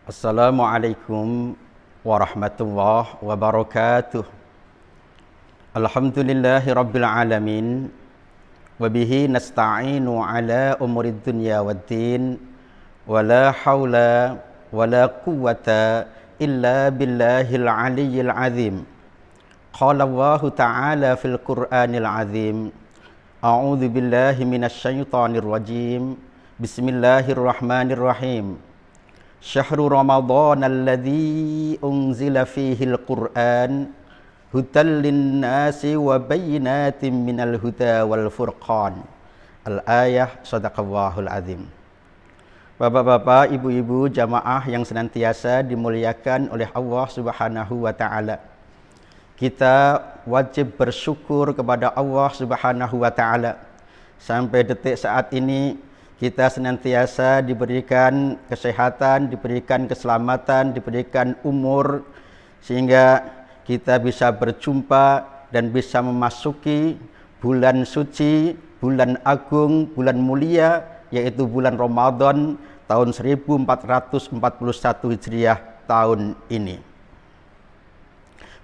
Assalamualaikum warahmatullahi wabarakatuh. Alhamdulillahi rabbil alamin. Wabihi nasta'inu ala umurid dunya waddin. Wala hawla wala quwwata illa billahil aliyyil azim. Qala Allahu ta'ala fil Qur'anil azim. A'udzu billahi minasy syaithanir rajim. Bismillahirrahmanirrahim. Syahrul Ramadan alladzi unzila fihil Qur'an hudan linnasi wa bayyinatin minal huda wal furqan. Al-ayah, sadaqallahul azim. Bapak-bapak, ibu-ibu, jamaah yang senantiasa dimuliakan oleh Allah Subhanahu wa taala. Kita wajib bersyukur kepada Allah Subhanahu wa taala. Sampai detik saat ini kita senantiasa diberikan kesehatan, diberikan keselamatan, diberikan umur, sehingga kita bisa berjumpa dan bisa memasuki bulan suci, bulan agung, bulan mulia, yaitu bulan Ramadan tahun 1441 Hijriah tahun ini.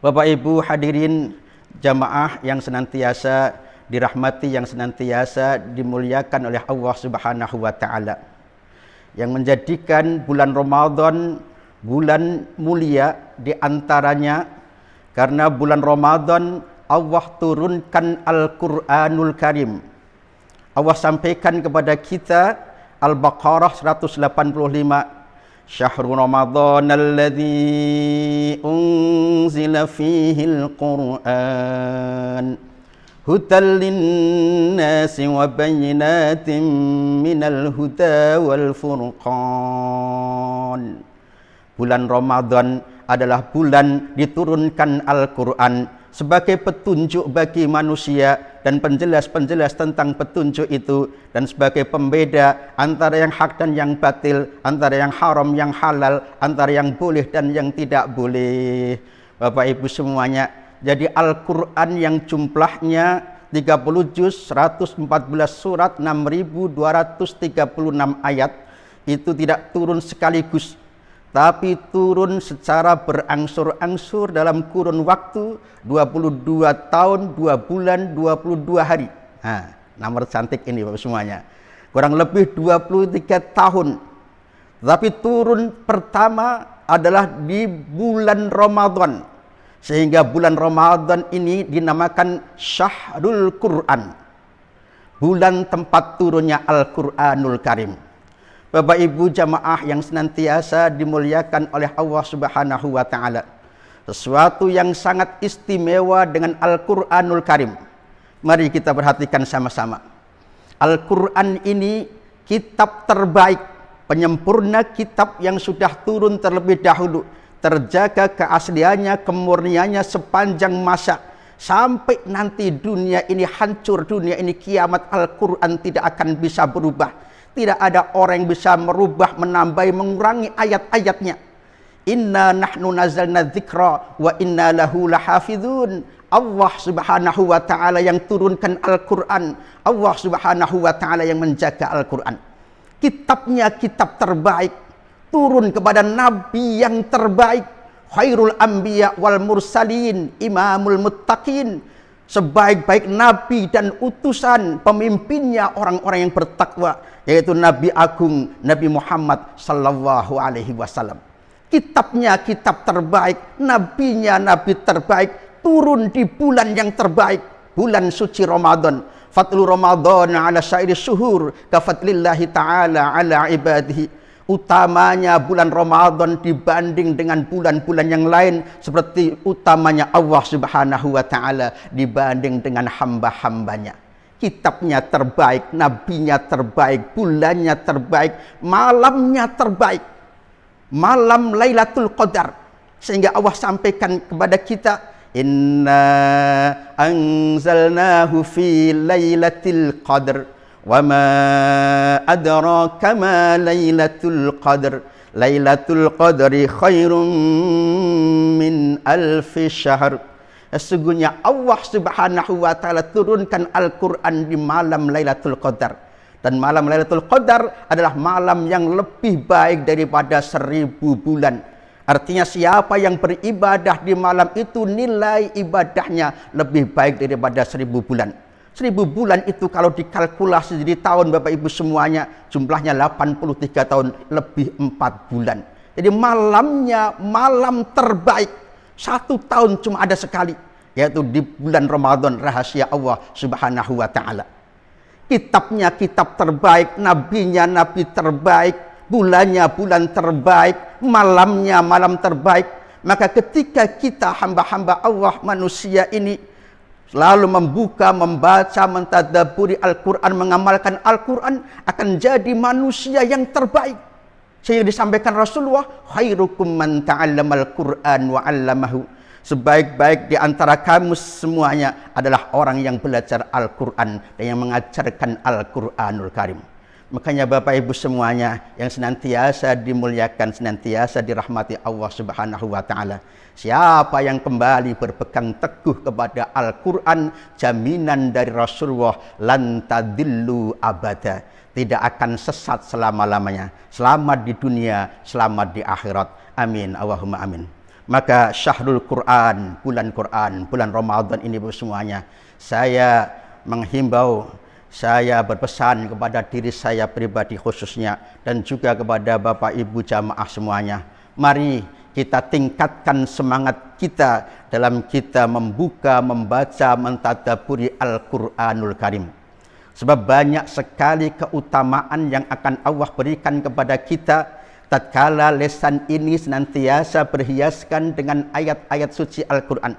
Bapak Ibu hadirin jamaah yang senantiasa dirahmati, yang senantiasa dimuliakan oleh Allah Subhanahu wa taala, yang menjadikan bulan Ramadan bulan mulia di antaranya karena bulan Ramadan Allah turunkan Al-Qur'anul Karim. Allah sampaikan kepada kita Al-Baqarah 185, Syahrul Ramadan alladzi unzila fihil Qur'an hudan linnasi wa bayyinatin minal huda wal furqan. Bulan Ramadan adalah bulan diturunkan Al-Quran sebagai petunjuk bagi manusia dan penjelas-penjelas tentang petunjuk itu, dan sebagai pembeda antara yang hak dan yang batil, antara yang haram yang halal, antara yang boleh dan yang tidak boleh. Bapak Ibu semuanya, jadi Al-Quran yang jumlahnya 30 juz, 114 surat, 6.236 ayat, itu tidak turun sekaligus, tapi turun secara berangsur-angsur dalam kurun waktu 22 tahun, 2 bulan, 22 hari. Nah, nomor cantik ini Bapak semuanya. Kurang lebih 23 tahun. Tapi turun pertama adalah di bulan Ramadan. Sehingga bulan Ramadan ini dinamakan Syahrul Quran, bulan tempat turunnya Al-Quranul Karim. Bapak Ibu jamaah yang senantiasa dimuliakan oleh Allah Subhanahu wa taala, sesuatu yang sangat istimewa dengan Al-Quranul Karim. Mari kita perhatikan sama-sama. Al-Quran ini kitab terbaik, penyempurna kitab yang sudah turun terlebih dahulu, terjaga keasliannya, kemurniannya sepanjang masa, sampai nanti dunia ini hancur, dunia ini kiamat, Al-Quran tidak akan bisa berubah. Tidak ada orang yang bisa merubah, menambah, mengurangi ayat-ayatnya. Inna nahnu nazalna dzikra wa inna lahu lahafidhun. Allah Subhanahu wa taala yang turunkan Al-Quran, Allah Subhanahu wa taala yang menjaga Al-Quran. Kitabnya kitab terbaik, turun kepada nabi yang terbaik, khairul anbiya wal mursalin, imamul muttaqin, sebaik-baik nabi dan utusan, pemimpinnya orang-orang yang bertakwa, yaitu Nabi Agung Nabi Muhammad sallallahu alaihi wasallam. Kitabnya kitab terbaik, nabinya nabi terbaik, turun di bulan yang terbaik, bulan suci Ramadan. Fadlu Ramadan ala syairi syuhur kafadlillahi ta'ala ala ibadihi. Utamanya bulan Ramadan dibanding dengan bulan-bulan yang lain, seperti utamanya Allah Subhanahu wa taala dibanding dengan hamba-hambanya. Kitabnya terbaik, nabinya terbaik, bulannya terbaik, malamnya terbaik, malam Lailatul Qadar. Sehingga Allah sampaikan kepada kita, inna anzalnahu fi Lailatul Qadar wa ma adraka ma Lailatul Qadar. Lailatul Qadri khairum min alfi syahr. Sesungguhnya Allah Subhanahu wa taala turunkan Al-Quran di malam Lailatul Qadar. Dan malam Lailatul Qadar adalah malam yang lebih baik daripada 1000 bulan. Artinya siapa yang beribadah di malam itu nilai ibadahnya lebih baik daripada 1000 bulan. 1000 bulan itu kalau dikalkulasi jadi tahun Bapak Ibu semuanya jumlahnya 83 tahun lebih 4 bulan. Jadi malamnya malam terbaik. 1 tahun cuma ada sekali, yaitu di bulan Ramadan, rahasia Allah Subhanahu wa taala. Kitabnya kitab terbaik, nabinya nabi terbaik, bulannya bulan terbaik, malamnya malam terbaik. Maka ketika kita hamba-hamba Allah manusia ini selalu membuka, membaca, mentadabburi Al-Quran, mengamalkan Al-Quran, akan jadi manusia yang terbaik. Sehingga disampaikan Rasulullah, khairukum man ta'allamal Qur'an wa 'allamahu. Sebaik-baik di antara kamu semuanya adalah orang yang belajar Al-Quran dan yang mengajarkan Al-Quranul Karim. Makanya Bapak Ibu semuanya yang senantiasa dimuliakan, senantiasa dirahmati Allah Subhanahu wa taala. Siapa yang kembali berpegang teguh kepada Al-Quran, jaminan dari Rasulullah, lan tadillu abada. Tidak akan sesat selama-lamanya. Selamat di dunia, selamat di akhirat. Amin. Allahumma amin. Maka syahrul Quran, bulan Ramadan ini semuanya, saya menghimbau, saya berpesan kepada diri saya pribadi khususnya dan juga kepada Bapak Ibu jamaah semuanya. Mari kita tingkatkan semangat kita dalam kita membuka, membaca, mentadabburi Al-Quranul Karim. Sebab banyak sekali keutamaan yang akan Allah berikan kepada kita tatkala lesan ini senantiasa berhiaskan dengan ayat-ayat suci Al-Quran.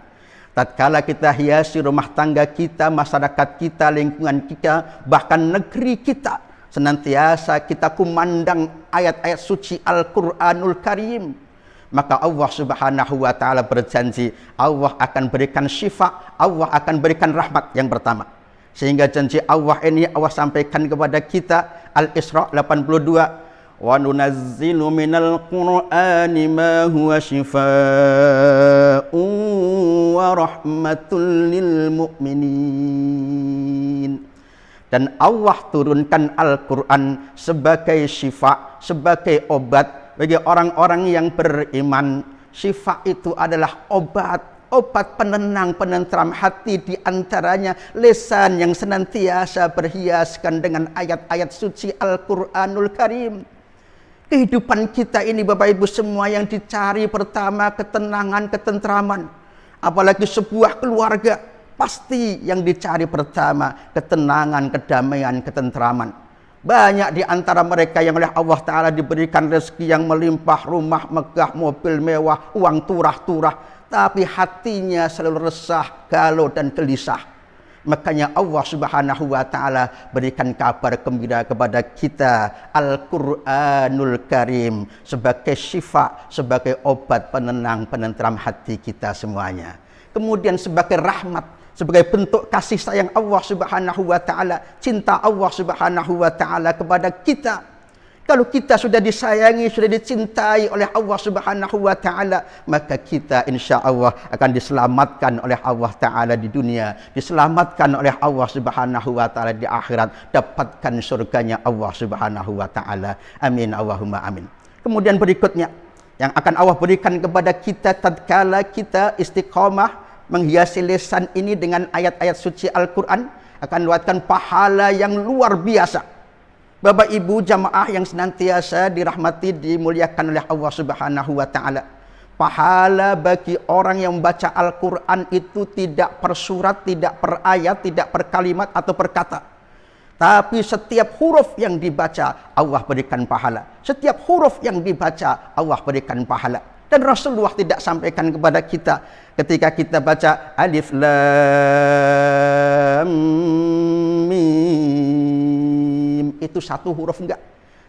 Tatkala kita hiasi rumah tangga kita, masyarakat kita, lingkungan kita, bahkan negeri kita, senantiasa kita kumandang ayat-ayat suci Al-Quranul Karim, maka Allah Subhanahu wa taala berjanji Allah akan berikan syifa, Allah akan berikan rahmat yang pertama. Sehingga janji Allah ini Allah sampaikan kepada kita, Al-Isra 82, wa nunazzilu minal Qur'ani ma huwa shifaa'un wa rahmatul lil mu'minin. Dan Allah turunkan Al-Quran sebagai syifa, sebagai obat bagi orang-orang yang beriman. Syifa itu adalah obat, obat penenang, penentram hati, di antaranya lisan yang senantiasa berhiaskan dengan ayat-ayat suci Al-Quranul Karim. Kehidupan kita ini Bapak Ibu semua yang dicari pertama ketenangan, ketentraman. Apalagi sebuah keluarga, pasti yang dicari pertama ketenangan, kedamaian, ketentraman. Banyak di antara mereka yang oleh Allah Ta'ala diberikan rezeki yang melimpah, rumah megah, mobil mewah, uang turah-turah, tapi hatinya selalu resah, galau dan gelisah. Makanya Allah Subhanahu wa taala berikan kabar gembira kepada kita, Al-Qur'anul Karim sebagai syifa, sebagai obat penenang, penentram hati kita semuanya. Kemudian sebagai rahmat, sebagai bentuk kasih sayang Allah Subhanahu wa taala, cinta Allah Subhanahu wa taala kepada kita. Kalau kita sudah disayangi, sudah dicintai oleh Allah Subhanahu wa taala, maka kita insya Allah akan diselamatkan oleh Allah Ta'ala di dunia, diselamatkan oleh Allah Subhanahu wa taala di akhirat, dapatkan surganya Allah Subhanahu wa taala. Amin Allahumma amin. Kemudian berikutnya yang akan Allah berikan kepada kita tatkala kita istiqomah menghiasi lisan ini dengan ayat-ayat suci Al-Quran, akan mendapatkan pahala yang luar biasa. Bapak Ibu jamaah yang senantiasa dirahmati, dimuliakan oleh Allah Subhanahu wa taala. Pahala bagi orang yang membaca Al-Quran itu tidak per surat, tidak per ayat, tidak per kalimat atau per kata. Tapi setiap huruf yang dibaca Allah berikan pahala. Setiap huruf yang dibaca Allah berikan pahala. Dan Rasulullah tidak sampaikan kepada kita ketika kita baca Alif Lam Mim, itu satu huruf enggak.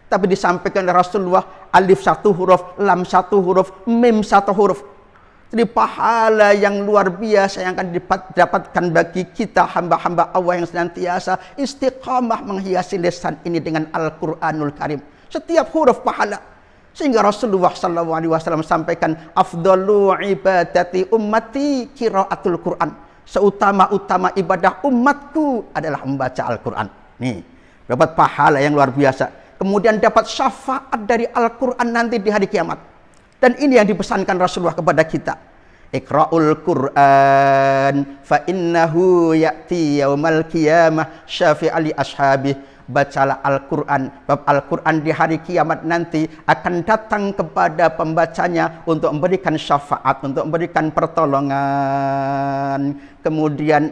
Tapi disampaikan oleh Rasulullah, alif satu huruf, lam satu huruf, mim satu huruf. Jadi pahala yang luar biasa yang akan didapatkan bagi kita hamba-hamba Allah yang senantiasa istiqamah menghiasi lisan ini dengan Al-Quranul Karim. Setiap huruf pahala. Sehingga Rasulullah SAW sampaikan, afdalu ibadati ummati qiraatul Quran. Seutama-utama ibadah umatku adalah membaca Al-Quran. Nih, dapat pahala yang luar biasa. Kemudian dapat syafaat dari Al-Quran nanti di hari kiamat. Dan ini yang dipesankan Rasulullah kepada kita. Iqra'ul Qur'an fa innahu ya'ti yaumal qiyamah syafi'ali ashabih. Bacalah Al-Quran. Bab Al-Quran di hari kiamat nanti akan datang kepada pembacanya untuk memberikan syafaat, untuk memberikan pertolongan. Kemudian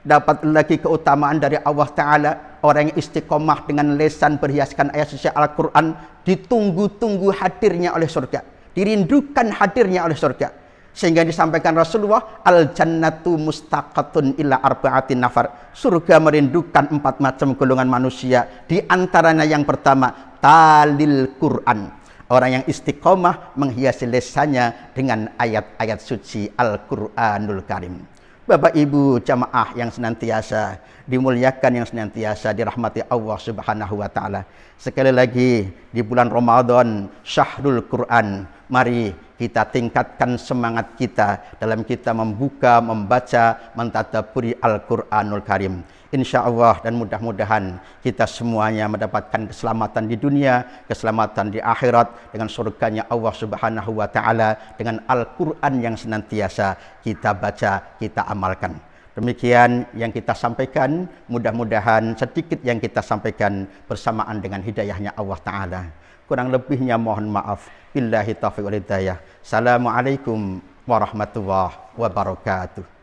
dapat lagi keutamaan dari Allah Ta'ala. Orang yang istiqomah dengan lesan berhiaskan ayat suci Al-Quran, ditunggu-tunggu hadirnya oleh surga, dirindukan hadirnya oleh surga. Sehingga disampaikan Rasulullah, al-jannatu mustaqatun illa arba'atin nafar. Surga merindukan 4 macam golongan manusia. Di antaranya yang pertama, talil Quran. Orang yang istiqomah menghiasi lesannya dengan ayat-ayat suci Al-Quranul Karim. Bapak Ibu jamaah yang senantiasa dimuliakan, yang senantiasa dirahmati Allah Subhanahu wa taala. Sekali lagi di bulan Ramadan, Syahrul Quran, mari kita tingkatkan semangat kita dalam kita membuka, membaca, mentadabburi Al-Quranul Karim. Insya Allah dan mudah-mudahan kita semuanya mendapatkan keselamatan di dunia, keselamatan di akhirat dengan surganya Allah Subhanahu wa taala, dengan Al-Quran yang senantiasa kita baca, kita amalkan. Demikian yang kita sampaikan, mudah-mudahan sedikit yang kita sampaikan bersamaan dengan hidayahnya Allah Ta'ala. Kurang lebihnya mohon maaf. Billahi taufiq wal hidayah. Assalamualaikum warahmatullahi wabarakatuh.